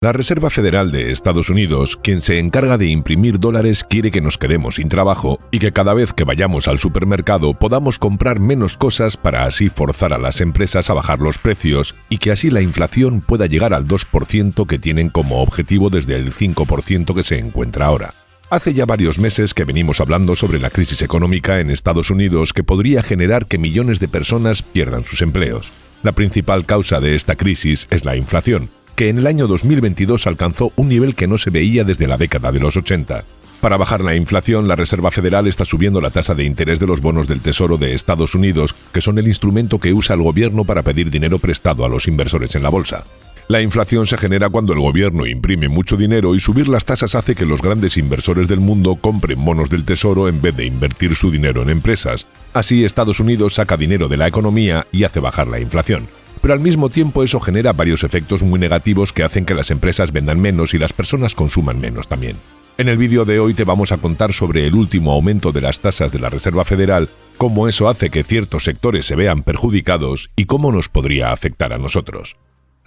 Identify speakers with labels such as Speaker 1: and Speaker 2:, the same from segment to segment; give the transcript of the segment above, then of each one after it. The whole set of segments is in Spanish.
Speaker 1: La Reserva Federal de Estados Unidos, quien se encarga de imprimir dólares, quiere que nos quedemos sin trabajo y que cada vez que vayamos al supermercado podamos comprar menos cosas para así forzar a las empresas a bajar los precios y que así la inflación pueda llegar al 2% que tienen como objetivo desde el 5% que se encuentra ahora. Hace ya varios meses que venimos hablando sobre la crisis económica en Estados Unidos que podría generar que millones de personas pierdan sus empleos. La principal causa de esta crisis es la inflación, que en el año 2022 alcanzó un nivel que no se veía desde la década de los 80. Para bajar la inflación, la Reserva Federal está subiendo la tasa de interés de los bonos del Tesoro de Estados Unidos, que son el instrumento que usa el gobierno para pedir dinero prestado a los inversores en la bolsa. La inflación se genera cuando el gobierno imprime mucho dinero y subir las tasas hace que los grandes inversores del mundo compren bonos del Tesoro en vez de invertir su dinero en empresas. Así, Estados Unidos saca dinero de la economía y hace bajar la inflación. Pero al mismo tiempo eso genera varios efectos muy negativos que hacen que las empresas vendan menos y las personas consuman menos también. En el vídeo de hoy te vamos a contar sobre el último aumento de las tasas de la Reserva Federal, cómo eso hace que ciertos sectores se vean perjudicados y cómo nos podría afectar a nosotros.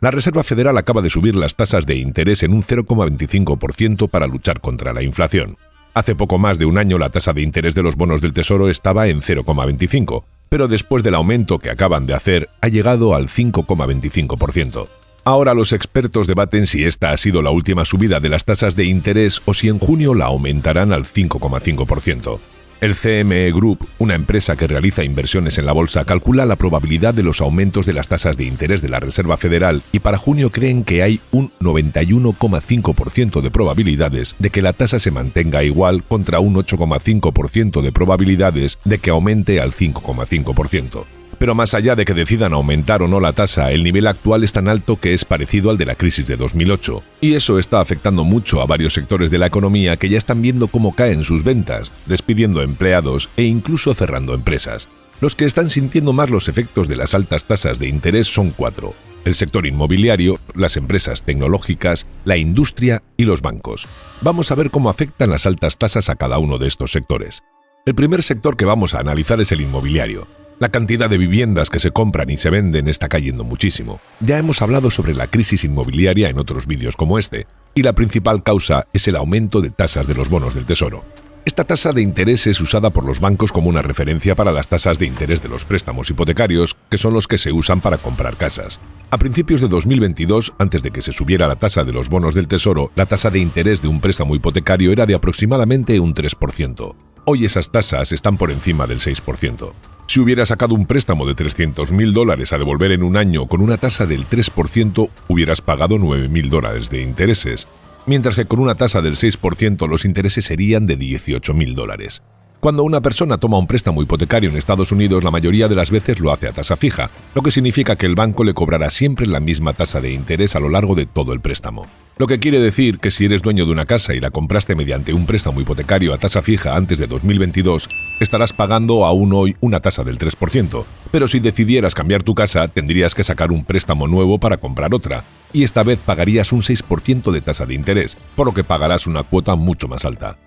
Speaker 1: La Reserva Federal acaba de subir las tasas de interés en un 0,25% para luchar contra la inflación. Hace poco más de un año la tasa de interés de los bonos del Tesoro estaba en 0,25%. Pero después del aumento que acaban de hacer, ha llegado al 5,25%. Ahora los expertos debaten si esta ha sido la última subida de las tasas de interés o si en junio la aumentarán al 5,5%. El CME Group, una empresa que realiza inversiones en la bolsa, calcula la probabilidad de los aumentos de las tasas de interés de la Reserva Federal y para junio creen que hay un 91,5% de probabilidades de que la tasa se mantenga igual contra un 8,5% de probabilidades de que aumente al 5,5%. Pero más allá de que decidan aumentar o no la tasa, el nivel actual es tan alto que es parecido al de la crisis de 2008. Y eso está afectando mucho a varios sectores de la economía que ya están viendo cómo caen sus ventas, despidiendo empleados e incluso cerrando empresas. Los que están sintiendo más los efectos de las altas tasas de interés son 4. El sector inmobiliario, las empresas tecnológicas, la industria y los bancos. Vamos a ver cómo afectan las altas tasas a cada uno de estos sectores. El primer sector que vamos a analizar es el inmobiliario. La cantidad de viviendas que se compran y se venden está cayendo muchísimo. Ya hemos hablado sobre la crisis inmobiliaria en otros vídeos como este, y la principal causa es el aumento de tasas de los bonos del Tesoro. Esta tasa de interés es usada por los bancos como una referencia para las tasas de interés de los préstamos hipotecarios, que son los que se usan para comprar casas. A principios de 2022, antes de que se subiera la tasa de los bonos del Tesoro, la tasa de interés de un préstamo hipotecario era de aproximadamente un 3%. Hoy esas tasas están por encima del 6%. Si hubieras sacado un préstamo de $300,000 a devolver en un año con una tasa del 3%, hubieras pagado $9,000 de intereses, mientras que con una tasa del 6% los intereses serían de $18,000. Cuando una persona toma un préstamo hipotecario en Estados Unidos, la mayoría de las veces lo hace a tasa fija, lo que significa que el banco le cobrará siempre la misma tasa de interés a lo largo de todo el préstamo. Lo que quiere decir que si eres dueño de una casa y la compraste mediante un préstamo hipotecario a tasa fija antes de 2022, estarás pagando aún hoy una tasa del 3%. Pero si decidieras cambiar tu casa, tendrías que sacar un préstamo nuevo para comprar otra, y esta vez pagarías un 6% de tasa de interés, por lo que pagarás una cuota mucho más alta.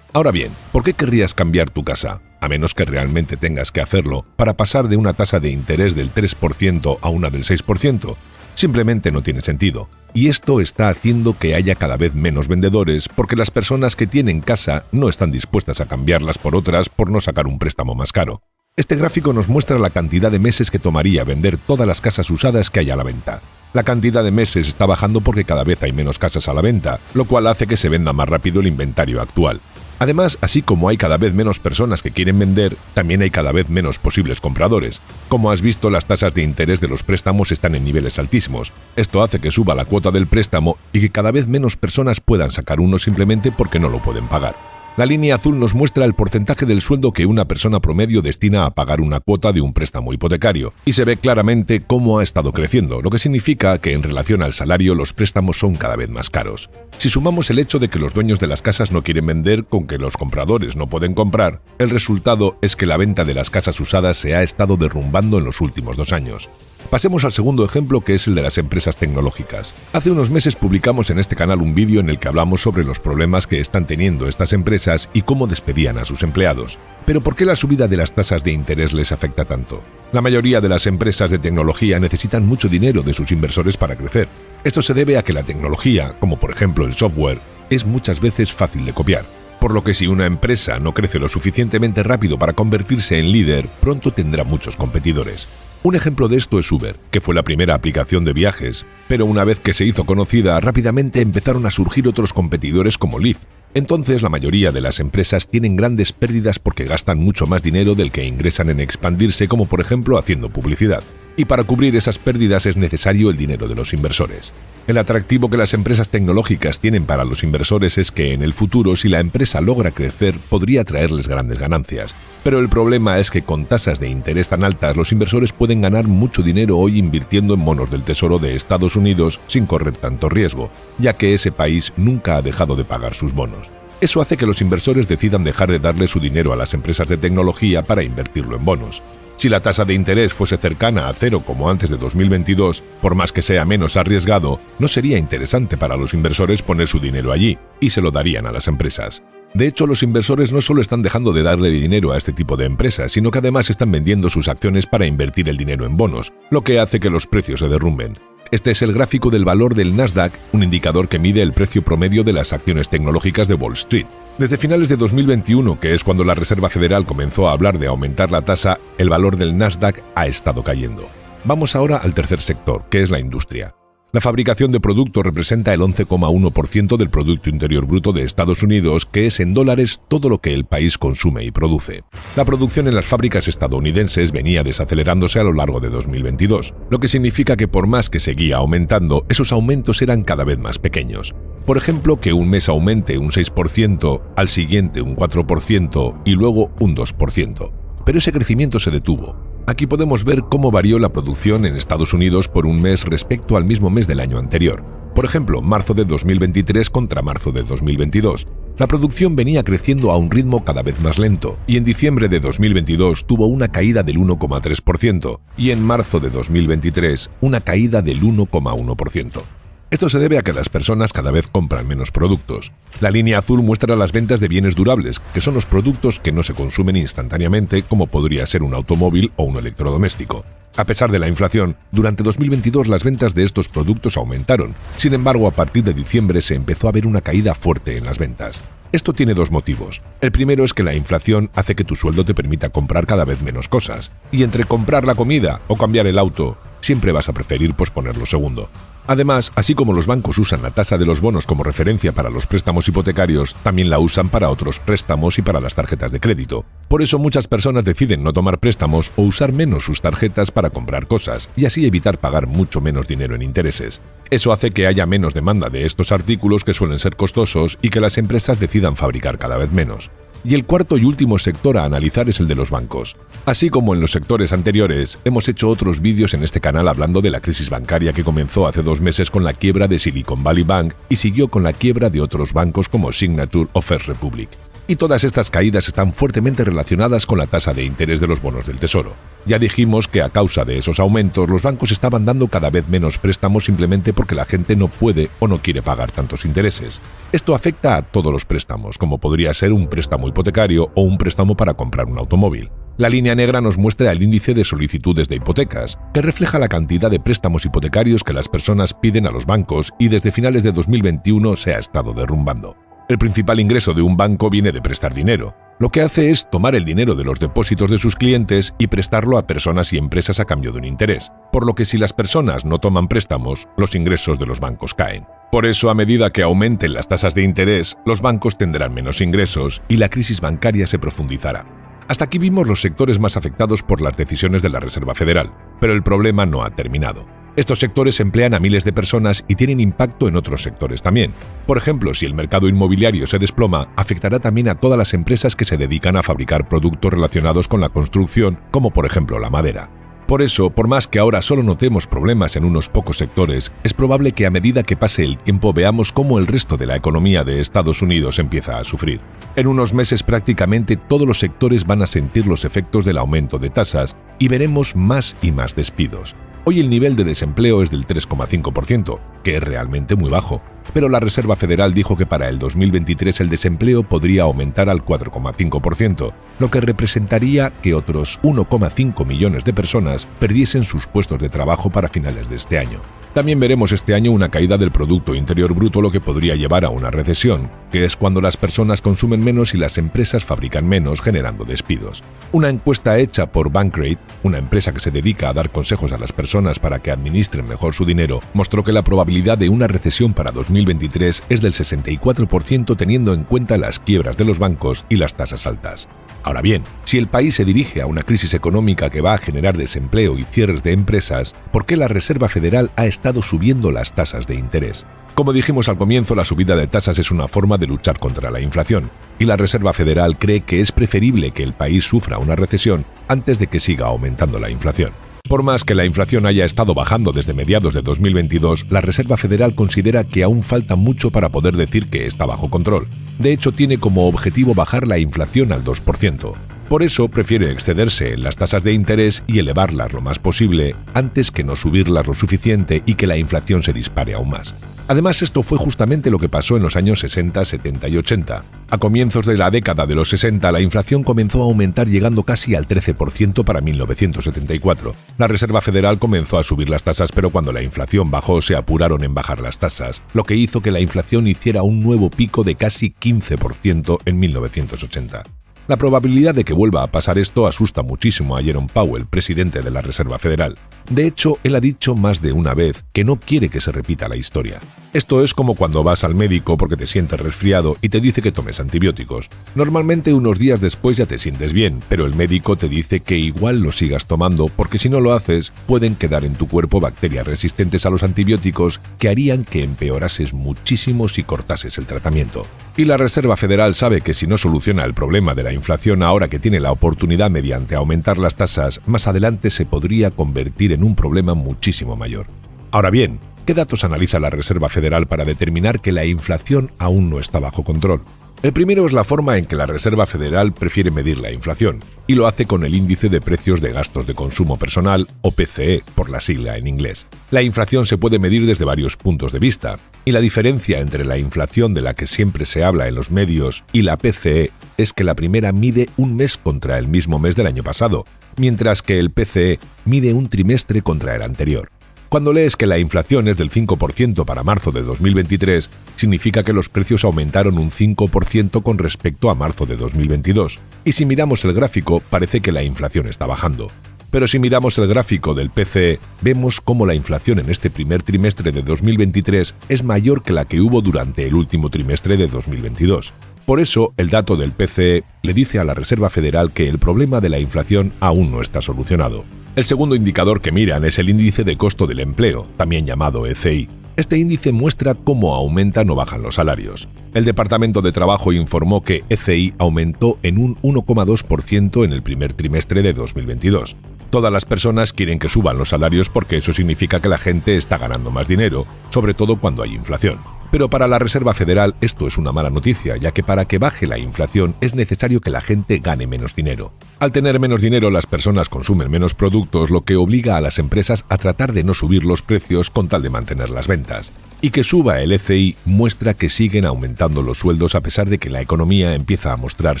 Speaker 1: Ahora bien, ¿por qué querrías cambiar tu casa? A menos que realmente tengas que hacerlo, para pasar de una tasa de interés del 3% a una del 6%. Simplemente no tiene sentido. Y esto está haciendo que haya cada vez menos vendedores porque las personas que tienen casa no están dispuestas a cambiarlas por otras por no sacar un préstamo más caro. Este gráfico nos muestra la cantidad de meses que tomaría vender todas las casas usadas que hay a la venta. La cantidad de meses está bajando porque cada vez hay menos casas a la venta, lo cual hace que se venda más rápido el inventario actual. Además, así como hay cada vez menos personas que quieren vender, también hay cada vez menos posibles compradores. Como has visto, las tasas de interés de los préstamos están en niveles altísimos. Esto hace que suba la cuota del préstamo y que cada vez menos personas puedan sacar uno simplemente porque no lo pueden pagar. La línea azul nos muestra el porcentaje del sueldo que una persona promedio destina a pagar una cuota de un préstamo hipotecario, y se ve claramente cómo ha estado creciendo, lo que significa que en relación al salario los préstamos son cada vez más caros. Si sumamos el hecho de que los dueños de las casas no quieren vender con que los compradores no pueden comprar, el resultado es que la venta de las casas usadas se ha estado derrumbando en los últimos 2 años. Pasemos al segundo ejemplo, que es el de las empresas tecnológicas. Hace unos meses publicamos en este canal un vídeo en el que hablamos sobre los problemas que están teniendo estas empresas y cómo despedían a sus empleados. Pero ¿por qué la subida de las tasas de interés les afecta tanto? La mayoría de las empresas de tecnología necesitan mucho dinero de sus inversores para crecer. Esto se debe a que la tecnología, como por ejemplo el software, es muchas veces fácil de copiar. Por lo que si una empresa no crece lo suficientemente rápido para convertirse en líder, pronto tendrá muchos competidores. Un ejemplo de esto es Uber, que fue la primera aplicación de viajes, pero una vez que se hizo conocida, rápidamente empezaron a surgir otros competidores como Lyft. Entonces, la mayoría de las empresas tienen grandes pérdidas porque gastan mucho más dinero del que ingresan en expandirse, como por ejemplo haciendo publicidad. Y para cubrir esas pérdidas es necesario el dinero de los inversores. El atractivo que las empresas tecnológicas tienen para los inversores es que en el futuro, si la empresa logra crecer, podría traerles grandes ganancias. Pero el problema es que con tasas de interés tan altas, los inversores pueden ganar mucho dinero hoy invirtiendo en bonos del Tesoro de Estados Unidos sin correr tanto riesgo, ya que ese país nunca ha dejado de pagar sus bonos. Eso hace que los inversores decidan dejar de darle su dinero a las empresas de tecnología para invertirlo en bonos. Si la tasa de interés fuese cercana a cero como antes de 2022, por más que sea menos arriesgado, no sería interesante para los inversores poner su dinero allí, y se lo darían a las empresas. De hecho, los inversores no solo están dejando de darle dinero a este tipo de empresas, sino que además están vendiendo sus acciones para invertir el dinero en bonos, lo que hace que los precios se derrumben. Este es el gráfico del valor del Nasdaq, un indicador que mide el precio promedio de las acciones tecnológicas de Wall Street. Desde finales de 2021, que es cuando la Reserva Federal comenzó a hablar de aumentar la tasa, el valor del Nasdaq ha estado cayendo. Vamos ahora al tercer sector, que es la industria. La fabricación de productos representa el 11,1% del Producto Interior Bruto de Estados Unidos, que es en dólares todo lo que el país consume y produce. La producción en las fábricas estadounidenses venía desacelerándose a lo largo de 2022, lo que significa que por más que seguía aumentando, esos aumentos eran cada vez más pequeños. Por ejemplo, que un mes aumente un 6%, al siguiente un 4% y luego un 2%. Pero ese crecimiento se detuvo. Aquí podemos ver cómo varió la producción en Estados Unidos por un mes respecto al mismo mes del año anterior. Por ejemplo, marzo de 2023 contra marzo de 2022. La producción venía creciendo a un ritmo cada vez más lento, y en diciembre de 2022 tuvo una caída del 1,3%, y en marzo de 2023 una caída del 1,1%. Esto se debe a que las personas cada vez compran menos productos. La línea azul muestra las ventas de bienes durables, que son los productos que no se consumen instantáneamente, como podría ser un automóvil o un electrodoméstico. A pesar de la inflación, durante 2022 las ventas de estos productos aumentaron. Sin embargo, a partir de diciembre se empezó a ver una caída fuerte en las ventas. Esto tiene dos motivos. El primero es que la inflación hace que tu sueldo te permita comprar cada vez menos cosas. Y entre comprar la comida o cambiar el auto, siempre vas a preferir posponer lo segundo. Además, así como los bancos usan la tasa de los bonos como referencia para los préstamos hipotecarios, también la usan para otros préstamos y para las tarjetas de crédito. Por eso muchas personas deciden no tomar préstamos o usar menos sus tarjetas para comprar cosas y así evitar pagar mucho menos dinero en intereses. Eso hace que haya menos demanda de estos artículos que suelen ser costosos y que las empresas decidan fabricar cada vez menos. Y el cuarto y último sector a analizar es el de los bancos. Así como en los sectores anteriores, hemos hecho otros vídeos en este canal hablando de la crisis bancaria que comenzó hace 2 meses con la quiebra de Silicon Valley Bank y siguió con la quiebra de otros bancos como Signature o First Republic. Y todas estas caídas están fuertemente relacionadas con la tasa de interés de los bonos del Tesoro. Ya dijimos que a causa de esos aumentos, los bancos estaban dando cada vez menos préstamos simplemente porque la gente no puede o no quiere pagar tantos intereses. Esto afecta a todos los préstamos, como podría ser un préstamo hipotecario o un préstamo para comprar un automóvil. La línea negra nos muestra el índice de solicitudes de hipotecas, que refleja la cantidad de préstamos hipotecarios que las personas piden a los bancos y desde finales de 2021 se ha estado derrumbando. El principal ingreso de un banco viene de prestar dinero. Lo que hace es tomar el dinero de los depósitos de sus clientes y prestarlo a personas y empresas a cambio de un interés. Por lo que si las personas no toman préstamos, los ingresos de los bancos caen. Por eso, a medida que aumenten las tasas de interés, los bancos tendrán menos ingresos y la crisis bancaria se profundizará. Hasta aquí vimos los sectores más afectados por las decisiones de la Reserva Federal, pero el problema no ha terminado. Estos sectores emplean a miles de personas y tienen impacto en otros sectores también. Por ejemplo, si el mercado inmobiliario se desploma, afectará también a todas las empresas que se dedican a fabricar productos relacionados con la construcción, como por ejemplo la madera. Por eso, por más que ahora solo notemos problemas en unos pocos sectores, es probable que a medida que pase el tiempo veamos cómo el resto de la economía de Estados Unidos empieza a sufrir. En unos meses prácticamente todos los sectores van a sentir los efectos del aumento de tasas y veremos más y más despidos. Hoy el nivel de desempleo es del 3,5%, que es realmente muy bajo, pero la Reserva Federal dijo que para el 2023 el desempleo podría aumentar al 4,5%, lo que representaría que otros 1,5 millones de personas perdiesen sus puestos de trabajo para finales de este año. También veremos este año una caída del Producto Interior Bruto, lo que podría llevar a una recesión, que es cuando las personas consumen menos y las empresas fabrican menos, generando despidos. Una encuesta hecha por Bankrate, una empresa que se dedica a dar consejos a las personas para que administren mejor su dinero, mostró que la probabilidad de una recesión para 2023 es del 64%, teniendo en cuenta las quiebras de los bancos y las tasas altas. Ahora bien, si el país se dirige a una crisis económica que va a generar desempleo y cierres de empresas, ¿por qué la Reserva Federal ha estado subiendo las tasas de interés? Como dijimos al comienzo, la subida de tasas es una forma de luchar contra la inflación, y la Reserva Federal cree que es preferible que el país sufra una recesión antes de que siga aumentando la inflación. Por más que la inflación haya estado bajando desde mediados de 2022, la Reserva Federal considera que aún falta mucho para poder decir que está bajo control. De hecho, tiene como objetivo bajar la inflación al 2%. Por eso prefiere excederse en las tasas de interés y elevarlas lo más posible antes que no subirlas lo suficiente y que la inflación se dispare aún más. Además, esto fue justamente lo que pasó en los años 60, 70 y 80. A comienzos de la década de los 60, la inflación comenzó a aumentar llegando casi al 13% para 1974. La Reserva Federal comenzó a subir las tasas, pero cuando la inflación bajó se apuraron en bajar las tasas, lo que hizo que la inflación hiciera un nuevo pico de casi 15% en 1980. La probabilidad de que vuelva a pasar esto asusta muchísimo a Jerome Powell, presidente de la Reserva Federal. De hecho, él ha dicho más de una vez que no quiere que se repita la historia. Esto es como cuando vas al médico porque te sientes resfriado y te dice que tomes antibióticos. Normalmente unos días después ya te sientes bien, pero el médico te dice que igual lo sigas tomando porque si no lo haces, pueden quedar en tu cuerpo bacterias resistentes a los antibióticos que harían que empeorases muchísimo si cortases el tratamiento. Y la Reserva Federal sabe que si no soluciona el problema de la inflación ahora que tiene la oportunidad mediante aumentar las tasas, más adelante se podría convertir en un problema muchísimo mayor. Ahora bien, ¿qué datos analiza la Reserva Federal para determinar que la inflación aún no está bajo control? El primero es la forma en que la Reserva Federal prefiere medir la inflación, y lo hace con el índice de precios de gastos de consumo personal, o PCE, por la sigla en inglés. La inflación se puede medir desde varios puntos de vista, y la diferencia entre la inflación de la que siempre se habla en los medios y la PCE es que la primera mide un mes contra el mismo mes del año pasado, mientras que el PCE mide un trimestre contra el anterior. Cuando lees que la inflación es del 5% para marzo de 2023, significa que los precios aumentaron un 5% con respecto a marzo de 2022. Y si miramos el gráfico, parece que la inflación está bajando. Pero si miramos el gráfico del PCE, vemos cómo la inflación en este primer trimestre de 2023 es mayor que la que hubo durante el último trimestre de 2022. Por eso, el dato del PCE le dice a la Reserva Federal que el problema de la inflación aún no está solucionado. El segundo indicador que miran es el índice de costo del empleo, también llamado ECI. Este índice muestra cómo aumentan o bajan los salarios. El Departamento de Trabajo informó que ECI aumentó en un 1,2% en el primer trimestre de 2022. Todas las personas quieren que suban los salarios porque eso significa que la gente está ganando más dinero, sobre todo cuando hay inflación. Pero para la Reserva Federal esto es una mala noticia, ya que para que baje la inflación es necesario que la gente gane menos dinero. Al tener menos dinero, las personas consumen menos productos, lo que obliga a las empresas a tratar de no subir los precios con tal de mantener las ventas. Y que suba el ECI muestra que siguen aumentando los sueldos a pesar de que la economía empieza a mostrar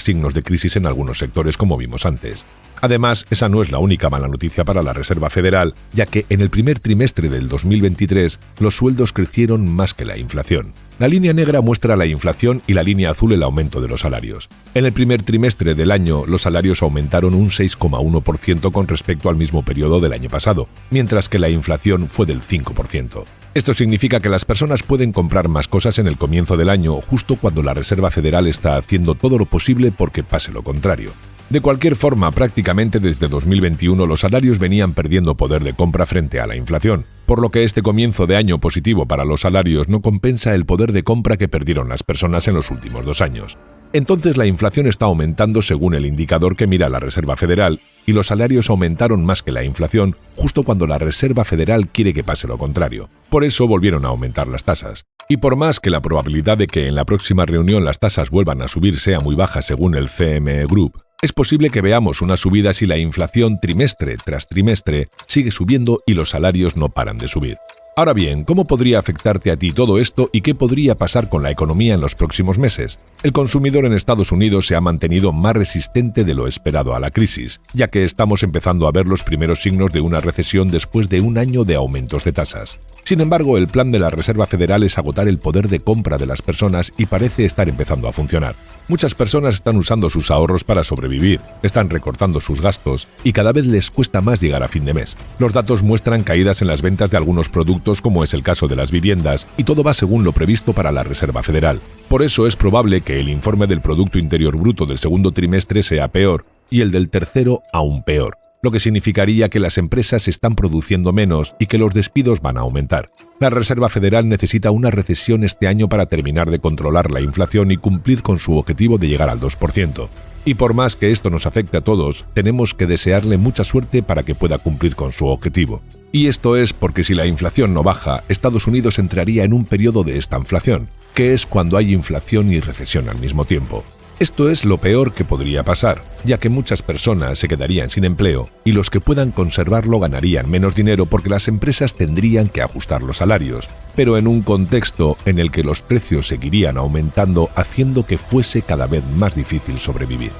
Speaker 1: signos de crisis en algunos sectores como vimos antes. Además, esa no es la única mala noticia para la Reserva Federal, ya que en el primer trimestre del 2023 los sueldos crecieron más que la inflación. La línea negra muestra la inflación y la línea azul el aumento de los salarios. En el primer trimestre del año, los salarios aumentaron un 6,1% con respecto al mismo periodo del año pasado, mientras que la inflación fue del 5%. Esto significa que las personas pueden comprar más cosas en el comienzo del año, justo cuando la Reserva Federal está haciendo todo lo posible porque pase lo contrario. De cualquier forma, prácticamente desde 2021 los salarios venían perdiendo poder de compra frente a la inflación, por lo que este comienzo de año positivo para los salarios no compensa el poder de compra que perdieron las personas en los últimos 2 años. Entonces la inflación está aumentando según el indicador que mira la Reserva Federal, y los salarios aumentaron más que la inflación justo cuando la Reserva Federal quiere que pase lo contrario. Por eso volvieron a aumentar las tasas. Y por más que la probabilidad de que en la próxima reunión las tasas vuelvan a subir sea muy baja según el CME Group, Es posible que veamos una subida si la inflación trimestre tras trimestre sigue subiendo y los salarios no paran de subir. Ahora bien, ¿cómo podría afectarte a ti todo esto y qué podría pasar con la economía en los próximos meses? El consumidor en Estados Unidos se ha mantenido más resistente de lo esperado a la crisis, ya que estamos empezando a ver los primeros signos de una recesión después de un año de aumentos de tasas. Sin embargo, el plan de la Reserva Federal es agotar el poder de compra de las personas y parece estar empezando a funcionar. Muchas personas están usando sus ahorros para sobrevivir, están recortando sus gastos y cada vez les cuesta más llegar a fin de mes. Los datos muestran caídas en las ventas de algunos productos, como es el caso de las viviendas, y todo va según lo previsto para la Reserva Federal. Por eso es probable que el informe del Producto Interior Bruto del segundo trimestre sea peor y el del tercero aún peor, lo que significaría que las empresas están produciendo menos y que los despidos van a aumentar. La Reserva Federal necesita una recesión este año para terminar de controlar la inflación y cumplir con su objetivo de llegar al 2%. Y por más que esto nos afecte a todos, tenemos que desearle mucha suerte para que pueda cumplir con su objetivo. Y esto es porque si la inflación no baja, Estados Unidos entraría en un periodo de estanflación, que es cuando hay inflación y recesión al mismo tiempo. Esto es lo peor que podría pasar, ya que muchas personas se quedarían sin empleo y los que puedan conservarlo ganarían menos dinero porque las empresas tendrían que ajustar los salarios, pero en un contexto en el que los precios seguirían aumentando, haciendo que fuese cada vez más difícil sobrevivir.